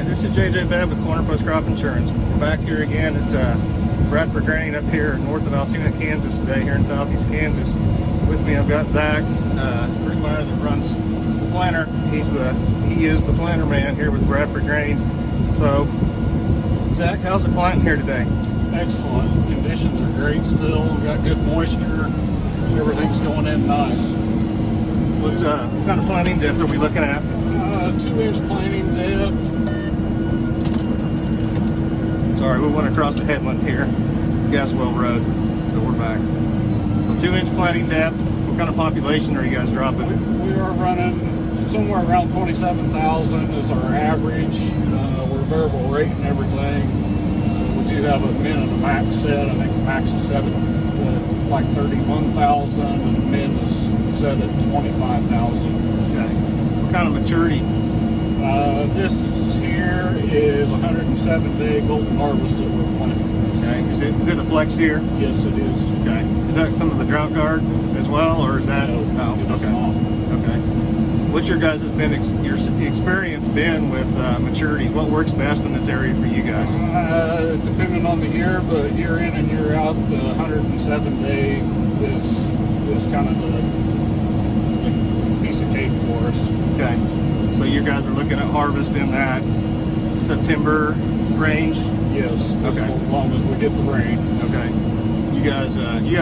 Alright, this is JJ Bebb with Corner Post Crop Insurance. We're back here again at Bradford Grain up here north of Altoona, Kansas today, here in southeast Kansas. With me I've got Zach, Brigmeyer, that runs the planter. He is the planter man here with Bradford Grain. So, Zach, how's the planting here today? Excellent. Conditions are great still. We've got good moisture. Everything's going in nice. What kind of planting depth are we looking at? 2-inch planting depth. Sorry, we went across the headland here, Gaswell Road, so we're back. So 2-inch planting depth. What kind of population are you guys dropping? We are running somewhere around 27,000 is our average. We're variable rate and everything. We do have a min and a max set. I think the max is set at like 31,000 and the min is set at 25,000. Okay. What kind of maturity? This here is 107-day golden harvest that we're planting. Okay. Is it a flex here? Yes, it is. Okay. Is that some of the drought guard as well, or is that? No, oh, it's okay. not. Okay. What's your guys' your experience been with maturity? What works best in this area for you guys? Depending on the year, but year in and year out, the 107-day is kind of the piece of cake for us. Okay. So you guys are looking at harvest in that September range? Yes. Okay. As long as we get the rain. Okay. You guys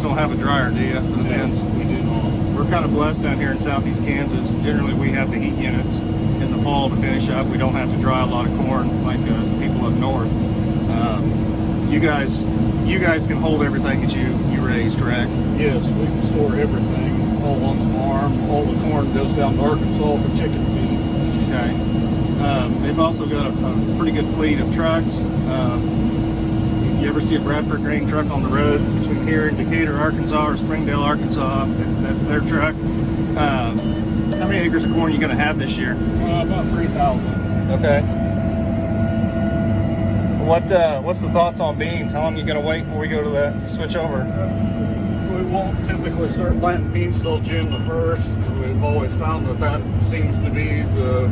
don't have a dryer, do you, for the bins? We do not. We're kind of blessed down here in southeast Kansas. Generally, we have the heat units in the fall to finish up. We don't have to dry a lot of corn like some people up north. You guys can hold everything that you raise, correct? Yes, we can store everything all on the farm. All the corn goes down to Arkansas for chicken feed. Okay. They've also got a pretty good fleet of trucks. If you ever see a Bradford Grain truck on the road between here and Decatur, Arkansas, or Springdale, Arkansas, that's their truck. How many acres of corn are you going to have this year? About 3,000. Okay. What's the thoughts on beans? How long are you going to wait before we go to the switch over? We won't typically start planting beans till June the 1st. We've always found that seems to be the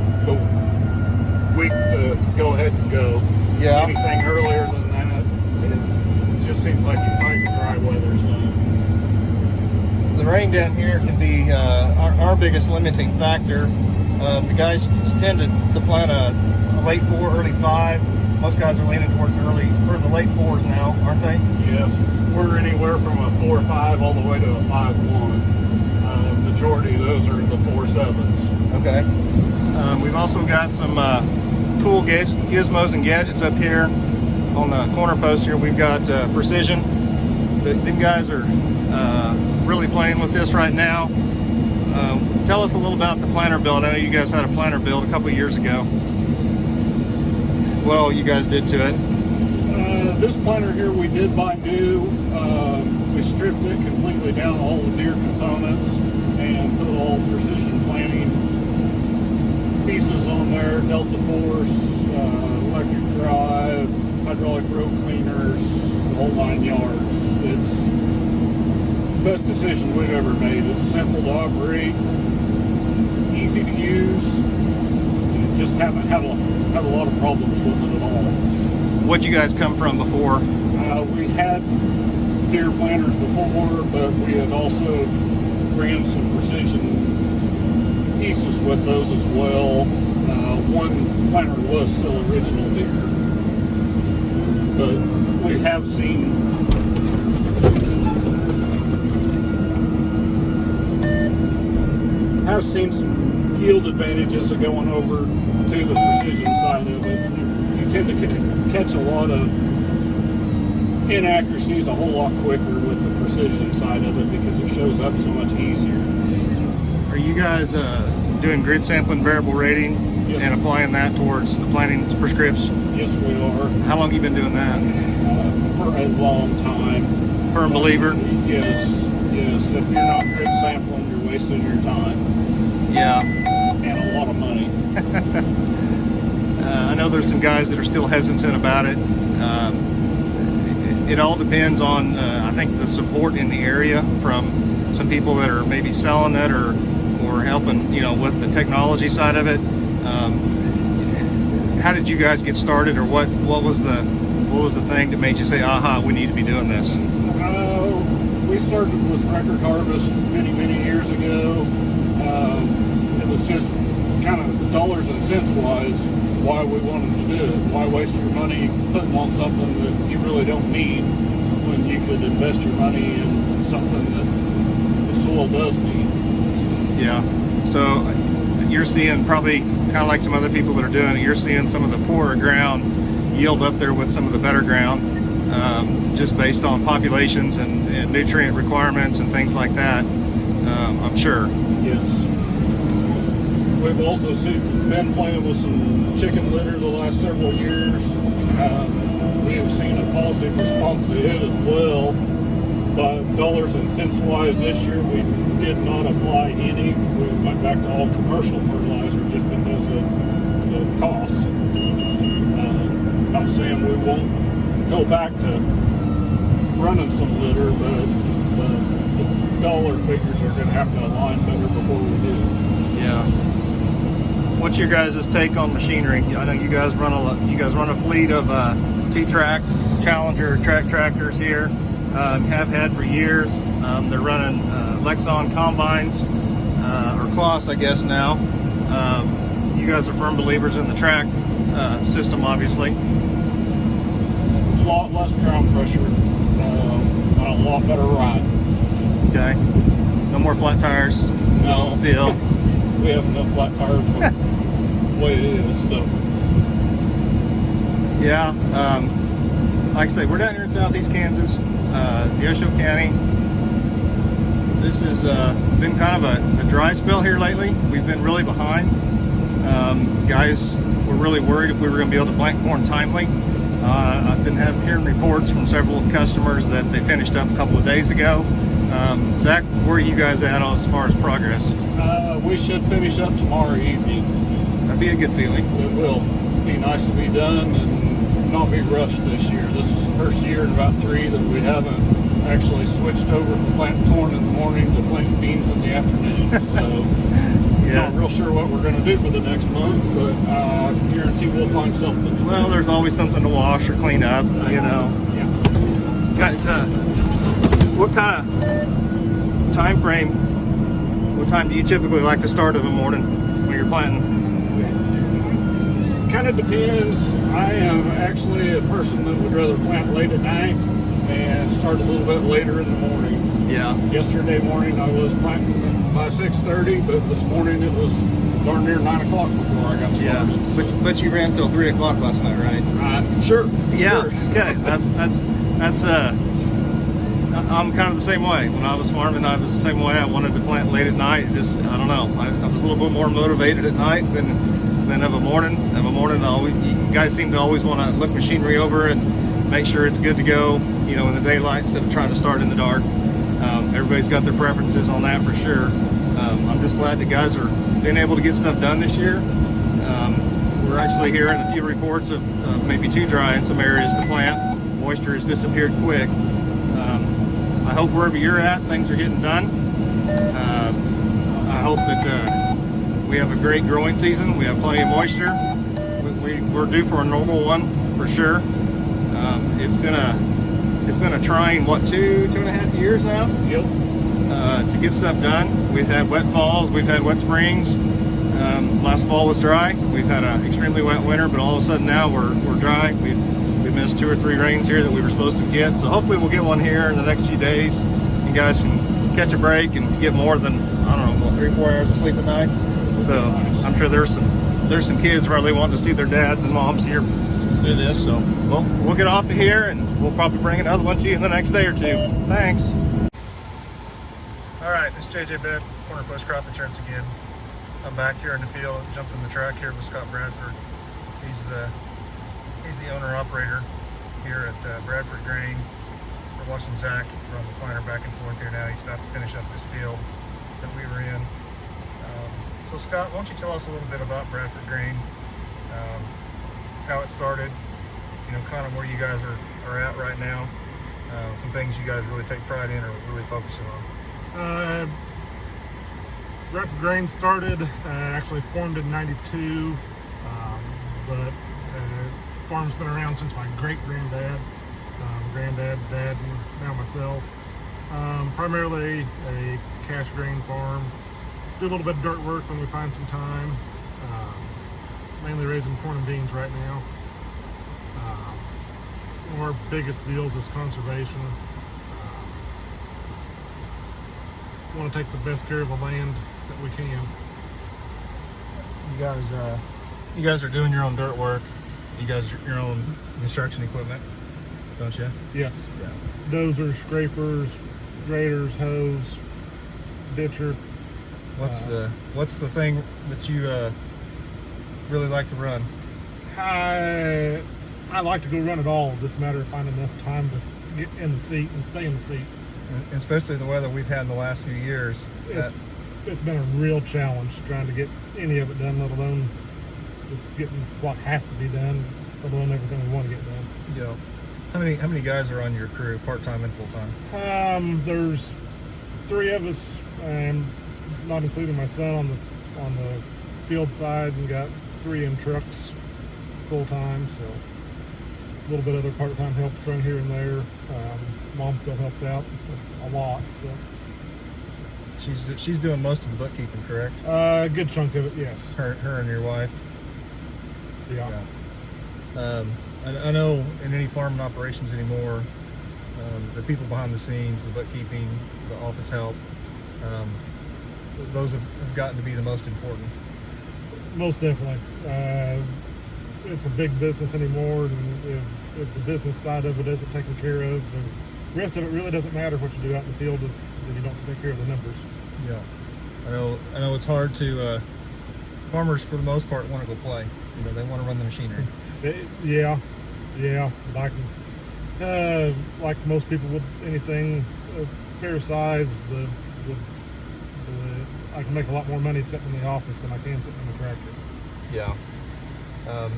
week to go ahead and go. Yeah. Anything earlier than that, it just seems like you fight the dry weather. So the rain down here can be our biggest limiting factor. The guys tend to plant a late 4, early 5. Most guys are leaning towards the late 4s now, aren't they? yes, we're anywhere from a 4.5 all the way to a 5.1. Majority of those are the 4.7s. Okay. We've also got some cool gizmos and gadgets up here on the corner post here. We've got Precision. Them guys are really playing with this right now. Tell us a little about the planter build. I know you guys had a planter build a couple of years ago. What all you guys did to it? This planter here we did buy new. We stripped it completely down, all the deer components, and put all precision planting pieces on there, Delta Force, electric drive, hydraulic row cleaners, the whole 9 yards. It's the best decision we've ever made. It's simple to operate, easy to use, and just haven't had a lot of problems with it at all. What'd you guys come from before? We had deer planters before, but we had also ran some precision pieces with those as well. One planter was still original deer, but we have seen some yield advantages of going over to the precision side of it. You tend to catch a lot of inaccuracies a whole lot quicker with the precision side of it because it shows up so much easier. Are you guys doing grid sampling, variable rating, Yes, and applying that towards the planting prescripts? Yes, we are. How long have you been doing that? For a long time. Firm believer? Yes. If you're not grid sampling, you're wasting your time. Yeah. And a lot of money. I know there's some guys that are still hesitant about it. It all depends on, I think, the support in the area from some people that are maybe selling it or helping, with the technology side of it. how did you guys get started, or what was the thing that made you say, aha, we need to be doing this? We started with record harvest many years ago. It was just kind of dollars and cents wise why we wanted to do it. Why waste your money putting on something that you really don't need when you could invest your money in something that the soil does need? Yeah. So you're seeing, probably kind of like some other people that are doing it, you're seeing some of the poorer ground yield up there with some of the better ground, just based on populations and nutrient requirements and things like that, I'm sure. Yes. We've also been playing with some chicken litter the last several years. We have seen a positive response to it as well. But dollars and cents wise this year, we did not apply any. We went back to all commercial fertilizer just because of costs. Not saying we won't go back to running some litter, but the dollar figures are going to have to align better before we do. Yeah. What's your guys' take on machinery? I know you guys run a fleet of T-Track Challenger track tractors here. Have had for years. They're running Lexon combines, or Kloss, I guess now. You guys are firm believers in the track system, obviously. A lot less ground pressure, and a lot better ride. Okay. No more flat tires. No. Feel. We have enough flat tires the way it is. So. Yeah. Like I say, we're down here in southeast Kansas, Neosho County. This has been kind of a dry spell here lately. We've been really behind. Guys were really worried if we were going to be able to plant corn timely. I've been hearing reports from several customers that they finished up a couple of days ago. Zach, where are you guys at as far as progress? We should finish up tomorrow evening. That'd be a good feeling. It will be nice to be done and not be rushed this year. This is the first year in about 3 that we haven't actually switched over from planting corn in the morning to planting beans in the afternoon. So yeah. Not real sure what we're going to do for the next month, but I guarantee we'll find something. Well, there's always something to wash or clean up, you know. Yeah. Guys, what kind of time frame, what time do you typically like to start in the morning when you're planting? Kind of depends. I am actually a person that would rather plant late at night and start a little bit later in the morning. Yeah. Yesterday morning I was planting by 6:30, but this morning it was darn near 9 o'clock before I got started. Yeah. So. But you ran till 3 o'clock last night, right? Sure. Yeah. Sure. Okay. That's I'm kind of the same way. When I was farming, I was the same way. I wanted to plant late at night. Just, I don't know. I was a little bit more motivated at night than of a morning. You guys seem to always want to look machinery over and make sure it's good to go, you know, in the daylight instead of trying to start in the dark. Everybody's got their preferences on that for sure. I'm just glad that guys are being able to get stuff done this year. We're actually hearing a few reports of maybe too dry in some areas to plant. Moisture has disappeared quick. I hope wherever you're at, things are getting done. I hope that we have a great growing season. We have plenty of moisture. We're due for a normal one for sure. It's been a trying, what, 2.5 years now? Yep. To get stuff done. We've had wet falls, we've had wet springs. Last fall was dry. We've had an extremely wet winter, but all of a sudden now we're dry. We missed 2 or 3 rains here that we were supposed to get. So hopefully we'll get one here in the next few days. You guys can catch a break and get more than, I don't know, 3-4 hours of sleep a night. So I'm sure there's some kids probably wanting to see their dads and moms here do this. So we'll get off of here and we'll probably bring another one to you in the next day or 2. Thanks. All right, this is JJ Bebb, Corner Post Crop Insurance again. I'm back here in the field, jumping the track here with Scott Bradford. He's the owner-operator here at Bradford Grain. We're watching Zach run the planter back and forth here now. He's about to finish up this field that we were in. So Scott, why don't you tell us a little bit about Bradford Grain, how it started, you know, kind of where you guys are at right now, some things you guys really take pride in or really focusing on. Bradford Grain started, actually formed in '92, but farm's been around since my great-granddad, granddad, dad, and now myself. Primarily a cash grain farm. Do a little bit of dirt work when we find some time. Mainly raising corn and beans right now. One of our biggest deals is conservation. Want to take the best care of the land that we can. You guys are doing your own dirt work. You guys your own construction equipment, don't you? Yes. Yeah. Dozers, scrapers, graders, hoes, ditcher. What's the thing that you really like to run? I like to go run it all. Just a matter of finding enough time to get in the seat and stay in the seat. And especially the weather we've had in the last few years. It's been a real challenge trying to get any of it done, let alone just getting what has to be done, let alone everything we want to get done. Yeah. How many guys are on your crew, part-time and full-time? There's 3 of us, and not including my son on the field side, and got 3 in trucks full-time. So a little bit of other part-time help strung here and there. Mom still helps out a lot. So she's doing most of the bookkeeping, correct? A good chunk of it, yes. Her and your wife. Yeah. I know in any farming operations anymore, the people behind the scenes, the bookkeeping, the office help, those have gotten to be the most important. Most definitely. It's a big business anymore, and if the business side of it isn't taken care of, the rest of it really doesn't matter what you do out in the field if you don't take care of the numbers. Yeah. I know it's hard to, farmers for the most part want to go play. They want to run the machinery. Yeah. But like most people with anything of fair size, I can make a lot more money sitting in the office than I can sitting in the tractor. Yeah.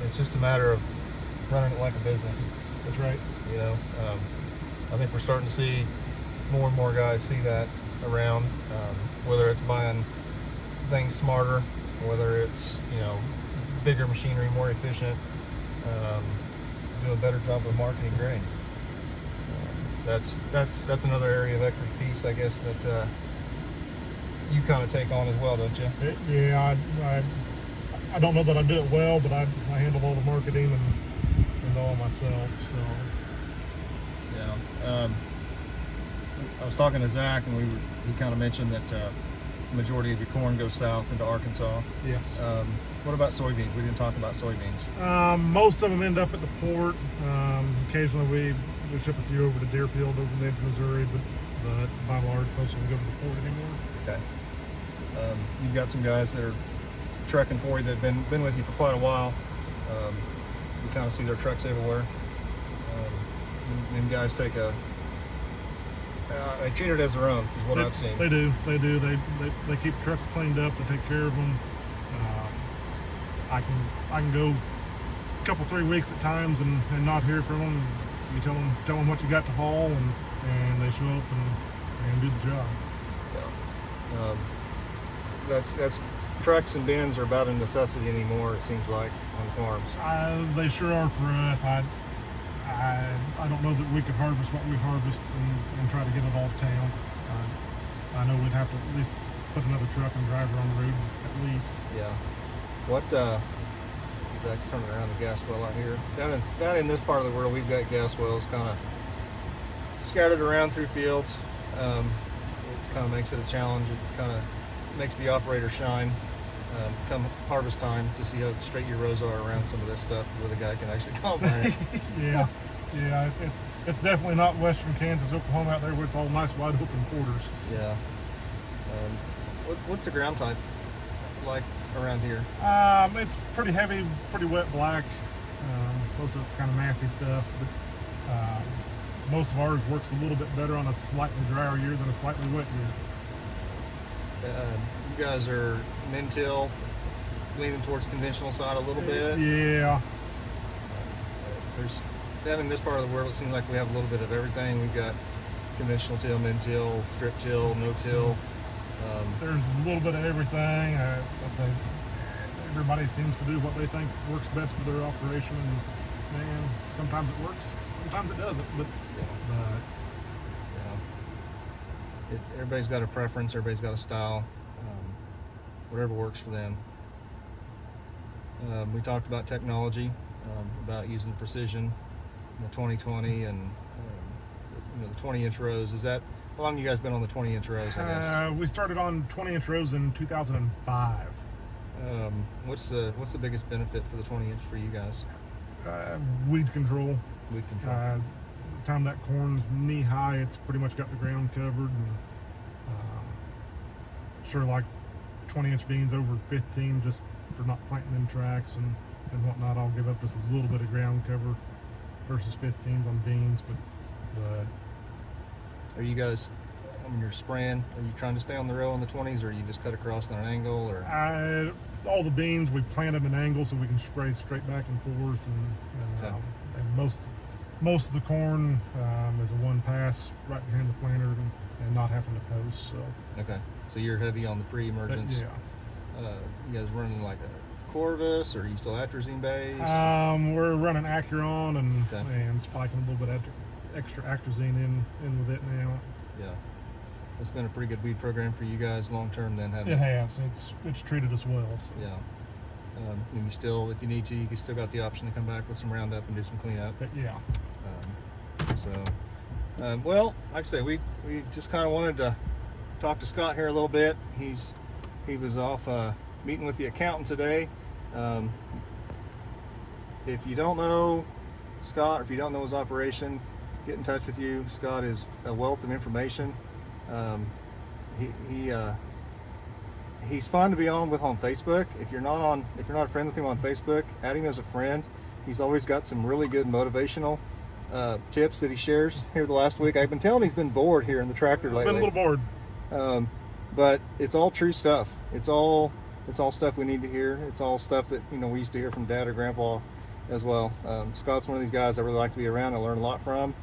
It's just a matter of running it like a business. That's right. I think we're starting to see more and more guys see that around, whether it's buying things smarter, whether it's bigger machinery, more efficient, do a better job of marketing grain. That's another area of expertise, I guess, that you kind of take on as well, don't you? Yeah, I don't know that I do it well, but I handle all the marketing and all myself. So yeah. I was talking to Zach, and he kind of mentioned that the majority of your corn goes south into Arkansas. Yes. What about soybeans? We didn't talk about soybeans. Most of them end up at the port. Occasionally we ship a few over to Deerfield over in edge Missouri, but by and large most of them go to the port anymore. Okay. You've got some guys that are trucking for you that have been with you for quite a while. You kind of see their trucks everywhere. Them guys take they treat it as their own, is what I've seen. They do. They keep trucks cleaned up. They take care of them. I can go a couple 3 weeks at times and not hear from them. You tell them what you got to haul, and they show up and do the job. Yeah. That's trucks and bins are about a necessity anymore, it seems like, on farms. They sure are for us. I don't know that we could harvest what we harvest and try to get it all to town. I know we'd have to at least put another truck and driver on the road at least. Yeah. What Zach's turning around the gas well out here. Down in this part of the world, we've got gas wells kind of scattered around through fields. It kind of makes it a challenge. It kind of makes the operator shine come harvest time to see how straight your rows are around some of this stuff where the guy can actually combine it. Yeah. It's definitely not western Kansas, Oklahoma out there where it's all nice wide open quarters. Yeah. What's the ground type like around here? It's pretty heavy, pretty wet black. Most of it's kind of nasty stuff, but most of ours works a little bit better on a slightly drier year than a slightly wet year. You guys are min-till, leaning towards conventional side a little bit. Yeah. There's down in this part of the world, it seems like we have a little bit of everything. We've got conventional till, min-till, strip till, no-till. There's a little bit of everything. I say everybody seems to do what they think works best for their operation, and sometimes it works, sometimes it doesn't. But Everybody's got a preference. Everybody's got a style. Whatever works for them. We talked about technology, about using precision, the 2020, and the 20-inch rows. Is that how long you guys been on the 20-inch rows? I guess we started on 20-inch rows in 2005. What's the biggest benefit for the 20-inch for you guys? Weed control. Weed control. The time that corn's knee high, it's pretty much got the ground covered. And sure, like 20-inch beans over 15, just for not planting in tracks and whatnot, I'll give up just a little bit of ground cover versus 15s on beans. But are you guys, when you're spraying, are you trying to stay on the row on the 20s, or you just cut across on an angle? Or all the beans we planted an angle so we can spray straight back and forth, and most of the corn is a one pass right behind the planter and not having to post. So okay, so you're heavy on the pre-emergence. Yeah. You guys running like a Corvus, or are you still atrazine based? We're running Acuron and spiking a little bit extra atrazine in with it now. Yeah, it's been a pretty good weed program for you guys long term. Then hasn't it has. It's treated us well. So. Yeah. And you still, if you need to, you still got the option to come back with some Roundup and do some cleanup. Yeah. Well, like I say, we just kind of wanted to talk to Scott here a little bit. He was off meeting with the accountant today. If you don't know Scott, or if you don't know his operation, get in touch with you. Scott is a wealth of information. He's fun to be on Facebook. If you're not a friend with him on Facebook, add him as a friend. He's always got some really good motivational tips that he shares. Here the last week, I've been telling he's been bored here in the tractor lately. Been a little bored. But it's all true stuff. It's all stuff we need to hear. It's all stuff that we used to hear from Dad or Grandpa as well. Scott's one of these guys I really like to be around. I learn a lot from.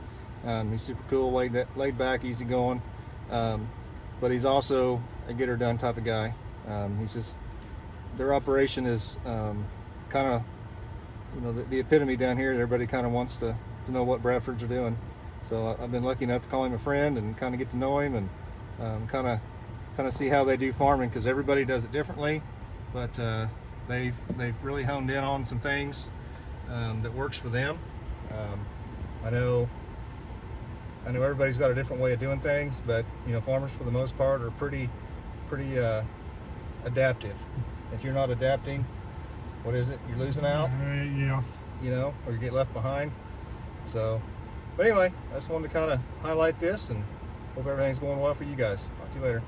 He's super cool, laid back, easygoing. But he's also a get her done type of guy. Their operation is kind of the epitome down here. Everybody kind of wants to know what Bradfords are doing. So I've been lucky enough to call him a friend and kind of get to know him and kind of see how they do farming, because everybody does it differently. But they've really honed in on some things that works for them. I know everybody's got a different way of doing things, but farmers for the most part are pretty adaptive. If you're not adapting, what is it? You're losing out. Yeah. Or you get left behind. So, but anyway, I just wanted to kind of highlight this and hope everything's going well for you guys. Talk to you later.